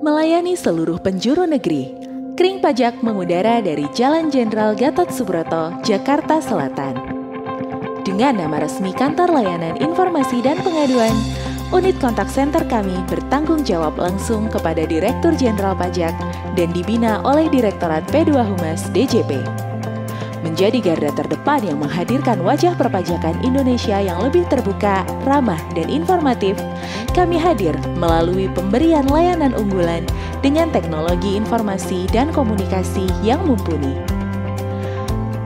Melayani seluruh penjuru negeri, Kring Pajak mengudara dari Jalan Jenderal Gatot Subroto, Jakarta Selatan. Dengan nama resmi Kantor Layanan Informasi dan Pengaduan, unit kontak center kami bertanggung jawab langsung kepada Direktur Jenderal Pajak dan dibina oleh Direktorat P2 Humas DJP. Menjadi garda terdepan yang menghadirkan wajah perpajakan Indonesia yang lebih terbuka, ramah, dan informatif, kami hadir melalui pemberian layanan unggulan dengan teknologi informasi dan komunikasi yang mumpuni.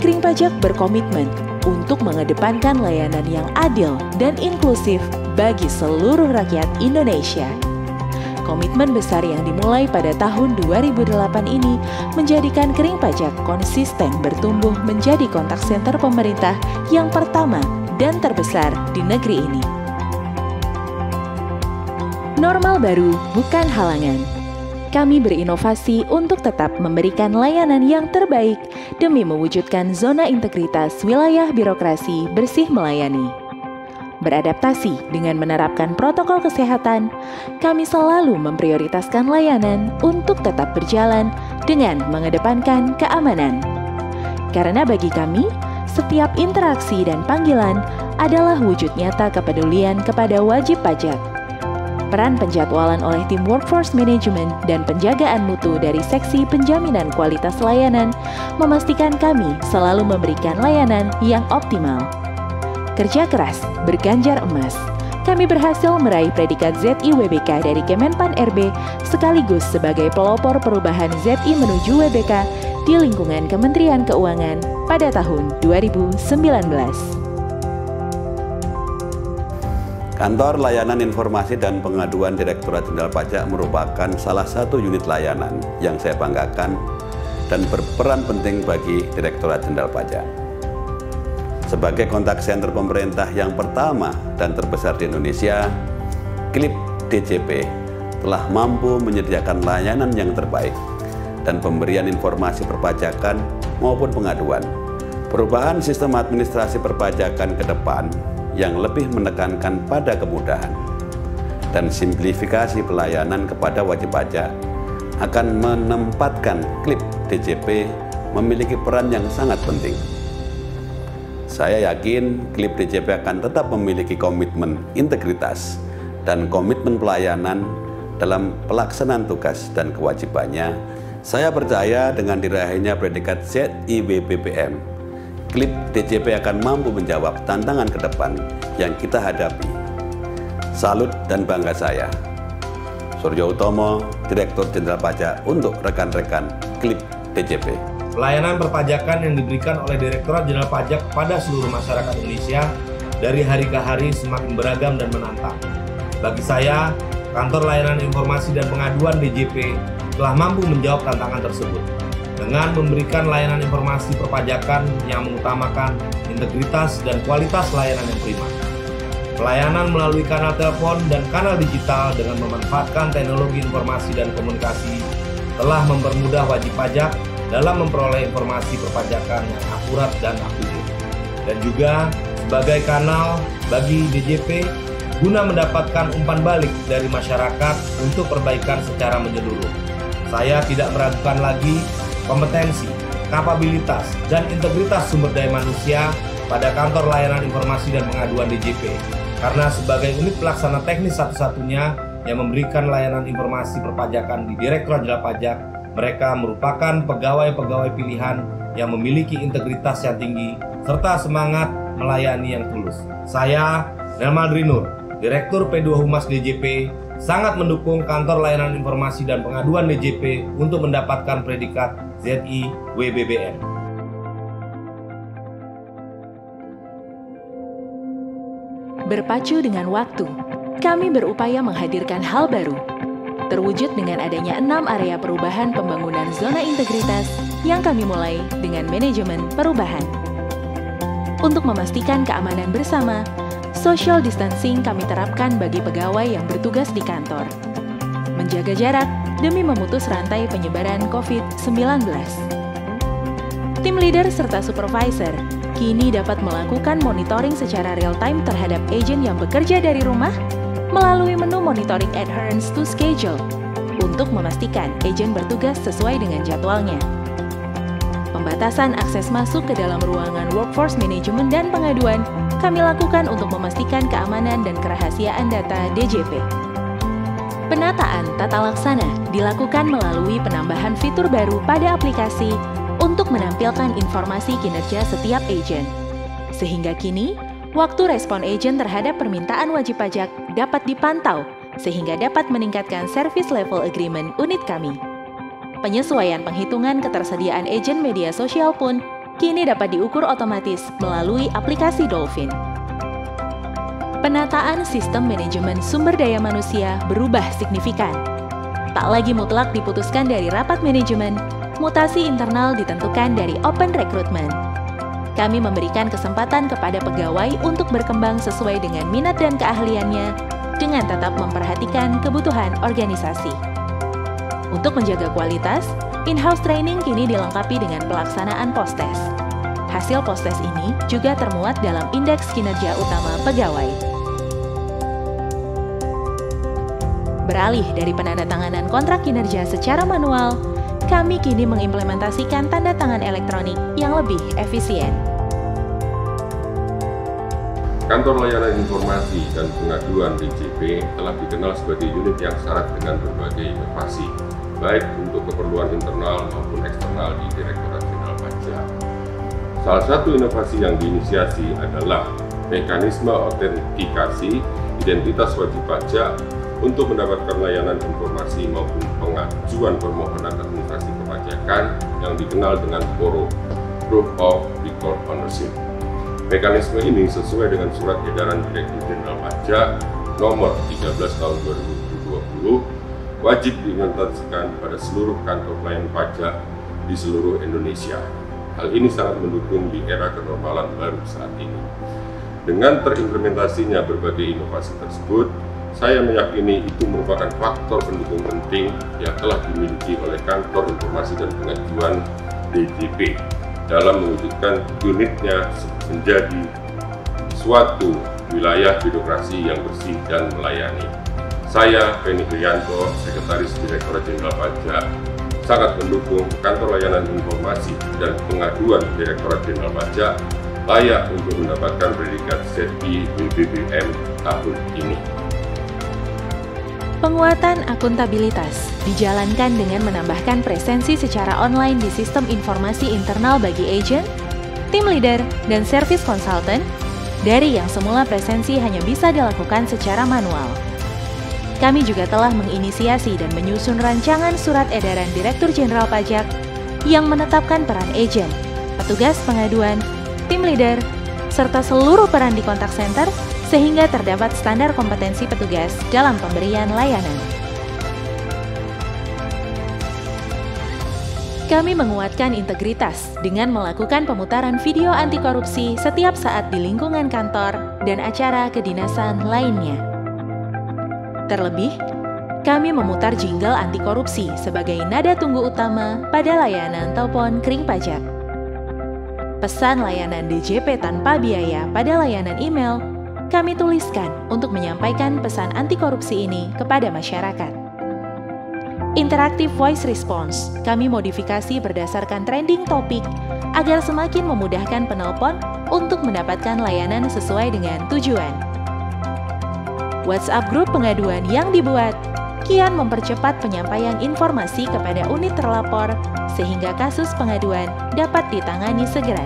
Kring Pajak berkomitmen untuk mengedepankan layanan yang adil dan inklusif bagi seluruh rakyat Indonesia. Komitmen besar yang dimulai pada tahun 2008 ini menjadikan Kring Pajak konsisten bertumbuh menjadi kontak senter pemerintah yang pertama dan terbesar di negeri ini. Normal baru bukan halangan. Kami berinovasi untuk tetap memberikan layanan yang terbaik demi mewujudkan zona integritas wilayah birokrasi bersih melayani. Beradaptasi dengan menerapkan protokol kesehatan, kami selalu memprioritaskan layanan untuk tetap berjalan dengan mengedepankan keamanan. Karena bagi kami, setiap interaksi dan panggilan adalah wujud nyata kepedulian kepada wajib pajak. Peran penjadwalan oleh tim Workforce Management dan penjagaan mutu dari Seksi Penjaminan Kualitas Layanan memastikan kami selalu memberikan layanan yang optimal. Kerja keras berganjar emas. Kami berhasil meraih predikat ZI-WBK dari Kemenpan RB sekaligus sebagai pelopor perubahan ZI menuju WBK di lingkungan Kementerian Keuangan pada tahun 2019. Kantor Layanan Informasi dan Pengaduan Direktorat Jenderal Pajak merupakan salah satu unit layanan yang saya banggakan dan berperan penting bagi Direktorat Jenderal Pajak. Sebagai kontak senter pemerintah yang pertama dan terbesar di Indonesia, KLIP DJP telah mampu menyediakan layanan yang terbaik dan pemberian informasi perpajakan maupun pengaduan. Perubahan sistem administrasi perpajakan ke depan yang lebih menekankan pada kemudahan dan simplifikasi pelayanan kepada wajib pajak akan menempatkan KLIP DJP memiliki peran yang sangat penting. Saya yakin KLIP DJP akan tetap memiliki komitmen integritas dan komitmen pelayanan dalam pelaksanaan tugas dan kewajibannya. Saya percaya dengan diraihnya predikat ZI-WBPM, KLIP DJP akan mampu menjawab tantangan ke depan yang kita hadapi. Salut dan bangga saya. Suryo Utomo, Direktur Jenderal Pajak untuk rekan-rekan KLIP DJP. Pelayanan perpajakan yang diberikan oleh Direktorat Jenderal Pajak pada seluruh masyarakat Indonesia dari hari ke hari semakin beragam dan menantang. Bagi saya, Kantor Layanan Informasi dan Pengaduan DJP telah mampu menjawab tantangan tersebut dengan memberikan layanan informasi perpajakan yang mengutamakan integritas dan kualitas layanan yang prima. Pelayanan melalui kanal telepon dan kanal digital dengan memanfaatkan teknologi informasi dan komunikasi telah mempermudah wajib pajak dalam memperoleh informasi perpajakan yang akurat dan up-to-date, dan juga sebagai kanal bagi DJP guna mendapatkan umpan balik dari masyarakat untuk perbaikan secara menyeluruh. Saya tidak meragukan lagi kompetensi, kapabilitas, dan integritas sumber daya manusia pada Kantor Layanan Informasi dan Pengaduan DJP, karena sebagai unit pelaksana teknis satu-satunya yang memberikan layanan informasi perpajakan di Direktorat Jenderal Pajak, mereka merupakan pegawai-pegawai pilihan yang memiliki integritas yang tinggi serta semangat melayani yang tulus. Saya, Nelma Drinur, Direktur P2 Humas DJP, sangat mendukung Kantor Layanan Informasi dan Pengaduan DJP untuk mendapatkan predikat ZI-WBPM. Berpacu dengan waktu, kami berupaya menghadirkan hal baru, terwujud dengan adanya 6 area perubahan pembangunan zona integritas yang kami mulai dengan manajemen perubahan. Untuk memastikan keamanan bersama, social distancing kami terapkan bagi pegawai yang bertugas di kantor. Menjaga jarak demi memutus rantai penyebaran COVID-19. Tim leader serta supervisor kini dapat melakukan monitoring secara real-time terhadap agen yang bekerja dari rumah melalui menu monitoring adherence to schedule untuk memastikan agen bertugas sesuai dengan jadwalnya. Pembatasan akses masuk ke dalam ruangan workforce management dan pengaduan kami lakukan untuk memastikan keamanan dan kerahasiaan data DJP. Penataan tata laksana dilakukan melalui penambahan fitur baru pada aplikasi untuk menampilkan informasi kinerja setiap agen. Sehingga kini, waktu respon agen terhadap permintaan wajib pajak dapat dipantau sehingga dapat meningkatkan service level agreement unit kami. Penyesuaian penghitungan ketersediaan agen media sosial pun kini dapat diukur otomatis melalui aplikasi Dolphin. Penataan sistem manajemen sumber daya manusia berubah signifikan. Tak lagi mutlak diputuskan dari rapat manajemen, mutasi internal ditentukan dari open recruitment. Kami memberikan kesempatan kepada pegawai untuk berkembang sesuai dengan minat dan keahliannya dengan tetap memperhatikan kebutuhan organisasi. Untuk menjaga kualitas, in-house training kini dilengkapi dengan pelaksanaan post-test. Hasil post-test ini juga termuat dalam indeks kinerja utama pegawai. Beralih dari penandatanganan kontrak kinerja secara manual, kami kini mengimplementasikan tanda tangan elektronik yang lebih efisien. Kantor Layanan Informasi dan Pengaduan DJP telah dikenal sebagai unit yang syarat dengan berbagai inovasi, baik untuk keperluan internal maupun eksternal di Direktorat Jenderal Pajak. Salah satu inovasi yang diinisiasi adalah mekanisme autentikasi identitas wajib pajak untuk mendapatkan layanan informasi maupun pengajuan permohonan administrasi kepajakan yang dikenal dengan PORO, Proof of Record Ownership. Mekanisme ini sesuai dengan Surat Edaran Direktur Jenderal Pajak Nomor 13 Tahun 2020 wajib diimplementasikan pada seluruh kantor pelayanan pajak di seluruh Indonesia. Hal ini sangat mendukung di era kenormalan baru saat ini. Dengan terimplementasinya berbagai inovasi tersebut, saya meyakini itu merupakan faktor pendukung penting yang telah dimiliki oleh Kantor Informasi dan Pengaduan DJP dalam mewujudkan unitnya menjadi suatu wilayah birokrasi yang bersih dan melayani. Saya, Penny Priyanto, Sekretaris Direktorat Jenderal Pajak, sangat mendukung Kantor Layanan Informasi dan Pengaduan Direktorat Jenderal Pajak layak untuk mendapatkan predikat CERTI BBBM tahun ini. Penguatan akuntabilitas dijalankan dengan menambahkan presensi secara online di sistem informasi internal bagi agen, tim leader, dan service consultant, dari yang semula presensi hanya bisa dilakukan secara manual. Kami juga telah menginisiasi dan menyusun rancangan surat edaran Direktur Jenderal Pajak yang menetapkan peran agen, petugas pengaduan, tim leader, serta seluruh peran di kontak center sehingga terdapat standar kompetensi petugas dalam pemberian layanan. Kami menguatkan integritas dengan melakukan pemutaran video anti korupsi setiap saat di lingkungan kantor dan acara kedinasan lainnya. Terlebih, kami memutar jingle anti korupsi sebagai nada tunggu utama pada layanan telepon kering pajak. Pesan layanan DJP tanpa biaya pada layanan email, kami tuliskan untuk menyampaikan pesan anti korupsi ini kepada masyarakat. Interactive voice response kami modifikasi berdasarkan trending topik agar semakin memudahkan penelpon untuk mendapatkan layanan sesuai dengan tujuan. WhatsApp grup pengaduan yang dibuat kian mempercepat penyampaian informasi kepada unit terlapor sehingga kasus pengaduan dapat ditangani segera.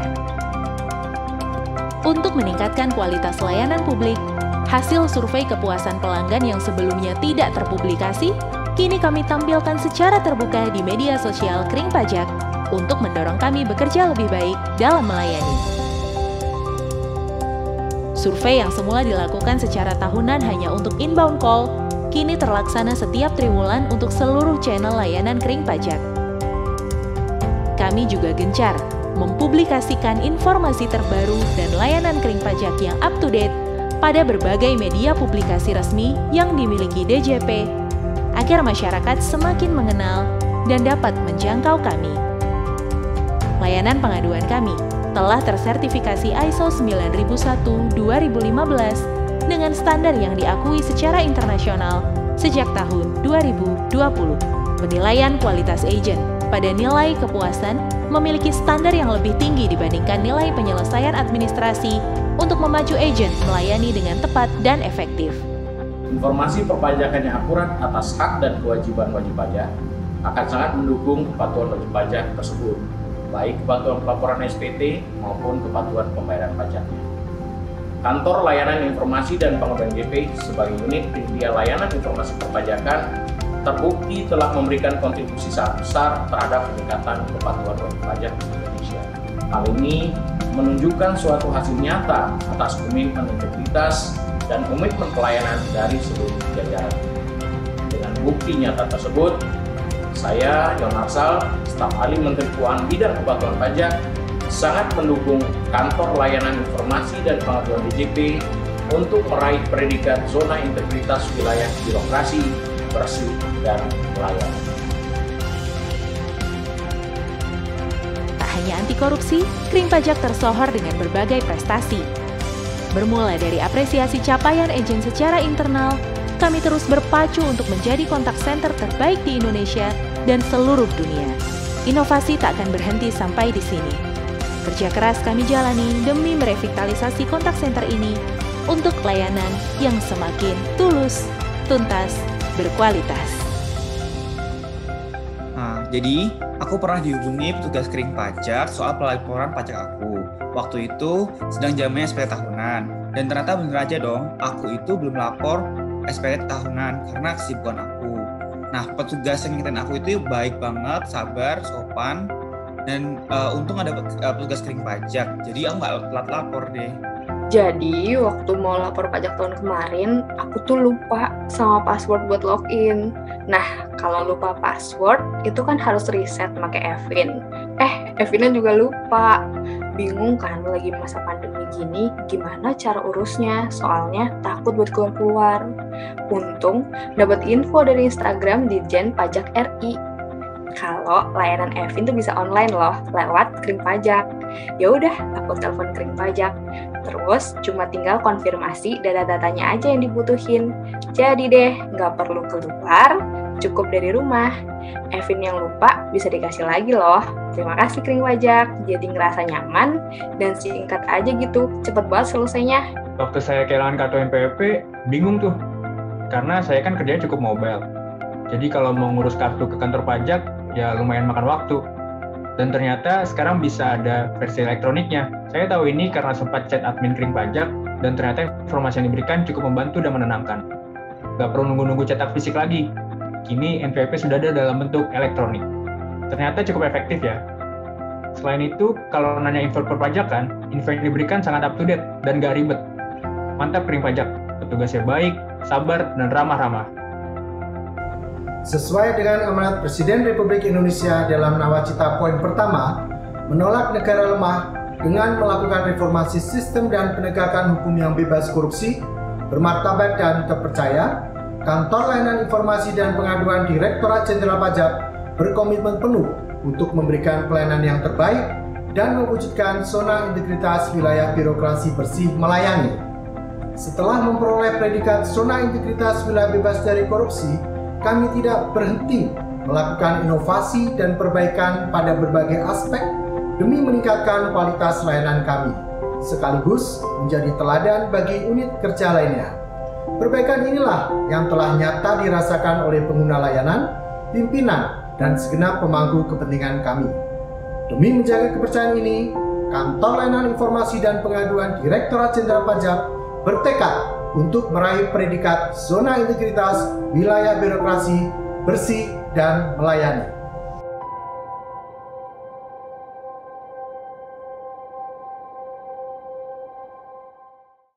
Untuk meningkatkan kualitas layanan publik, hasil survei kepuasan pelanggan yang sebelumnya tidak terpublikasi, kini kami tampilkan secara terbuka di media sosial Kering Pajak untuk mendorong kami bekerja lebih baik dalam melayani. Survei yang semula dilakukan secara tahunan hanya untuk inbound call, kini terlaksana setiap triwulan untuk seluruh channel layanan Kering Pajak. Kami juga gencar mempublikasikan informasi terbaru dan layanan Kering Pajak yang up-to-date pada berbagai media publikasi resmi yang dimiliki DJP, agar masyarakat semakin mengenal dan dapat menjangkau kami. Layanan pengaduan kami telah tersertifikasi ISO 9001-2015 dengan standar yang diakui secara internasional sejak tahun 2020. Penilaian kualitas agen pada nilai kepuasan memiliki standar yang lebih tinggi dibandingkan nilai penyelesaian administrasi untuk memacu agen melayani dengan tepat dan efektif. Informasi perpajakan yang akurat atas hak dan kewajiban wajib pajak akan sangat mendukung kepatuhan wajib pajak tersebut, baik kepatuhan pelaporan SPT maupun kepatuhan pembayaran pajaknya. Kantor Layanan Informasi dan Pengaduan JP sebagai unit penyedia layanan informasi perpajakan terbukti telah memberikan kontribusi sangat besar terhadap peningkatan kepatuhan wajib pajak di Indonesia. Hal ini menunjukkan suatu hasil nyata atas komitmen integritas dan komitmen pelayanan dari seluruh jajaran. Dengan bukti nyata tersebut, saya, Yon Arsal, staf ahli Menteri Keuangan bidang kepatuhan pajak, sangat mendukung Kantor Layanan Informasi dan Pengaduan DJP untuk meraih predikat zona integritas wilayah birokrasi, bersih, dan melayani. Tak hanya anti korupsi, Kring Pajak tersohor dengan berbagai prestasi. Bermula dari apresiasi capaian agen secara internal, kami terus berpacu untuk menjadi kontak center terbaik di Indonesia dan seluruh dunia. Inovasi tak akan berhenti sampai di sini. Kerja keras kami jalani demi merevitalisasi kontak center ini untuk layanan yang semakin tulus, tuntas, berkualitas. Nah, jadi aku pernah dihubungi petugas Kring Pajak soal pelaporan pajak aku. Waktu itu sedang zamannya SPT tahunan, dan ternyata bener aja dong, aku itu belum lapor SPT tahunan karena kesibukan aku. Nah, petugas yang ngingetin aku itu baik banget, sabar, sopan, dan untung ada petugas Kring Pajak, jadi aku nggak telat lapor deh. Jadi, waktu mau lapor pajak tahun kemarin, aku tuh lupa sama password buat login. Nah, kalau lupa password, itu kan harus reset pakai Evin. Evinnya juga lupa. Bingung kan, lagi masa pandemi gini, gimana cara urusnya? Soalnya takut buat keluar-keluar. Untung, dapat info dari Instagram Ditjen Pajak RI. Kalau layanan Evin tuh bisa online loh, lewat Kring Pajak. Ya udah, aku telepon Kring Pajak. Terus cuma tinggal konfirmasi data-datanya aja yang dibutuhin. Jadi deh, nggak perlu keluar, cukup dari rumah. Evin yang lupa bisa dikasih lagi loh. Terima kasih Kring Pajak, jadi ngerasa nyaman dan singkat aja gitu, cepet banget selesainya. Waktu saya kehilangan kartu NPWP, bingung tuh, karena saya kan kerjanya cukup mobile. Jadi kalau mau ngurus kartu ke kantor pajak, ya lumayan makan waktu. Dan ternyata sekarang bisa ada versi elektroniknya. Saya tahu ini karena sempat chat admin Kring Pajak, dan ternyata informasi yang diberikan cukup membantu dan menenangkan. Gak perlu nunggu-nunggu cetak fisik lagi. Kini NPWP sudah ada dalam bentuk elektronik. Ternyata cukup efektif ya. Selain itu, kalau nanya info perpajakan, info yang diberikan sangat up-to-date dan gak ribet. Mantap Kring Pajak, petugasnya baik, sabar, dan ramah-ramah. Sesuai dengan amanat Presiden Republik Indonesia dalam Nawacita poin pertama, menolak negara lemah dengan melakukan reformasi sistem dan penegakan hukum yang bebas korupsi, bermartabat dan terpercaya, Kantor Layanan Informasi dan Pengaduan Direktorat Jenderal Pajak berkomitmen penuh untuk memberikan pelayanan yang terbaik dan mewujudkan zona integritas wilayah birokrasi bersih melayani. Setelah memperoleh predikat zona integritas wilayah bebas dari korupsi, kami tidak berhenti melakukan inovasi dan perbaikan pada berbagai aspek demi meningkatkan kualitas layanan kami, sekaligus menjadi teladan bagi unit kerja lainnya. Perbaikan inilah yang telah nyata dirasakan oleh pengguna layanan, pimpinan, dan segenap pemangku kepentingan kami. Demi menjaga kepercayaan ini, Kantor Layanan Informasi dan Pengaduan Direktorat Jenderal Pajak bertekad untuk meraih predikat zona integritas wilayah birokrasi bersih dan melayani.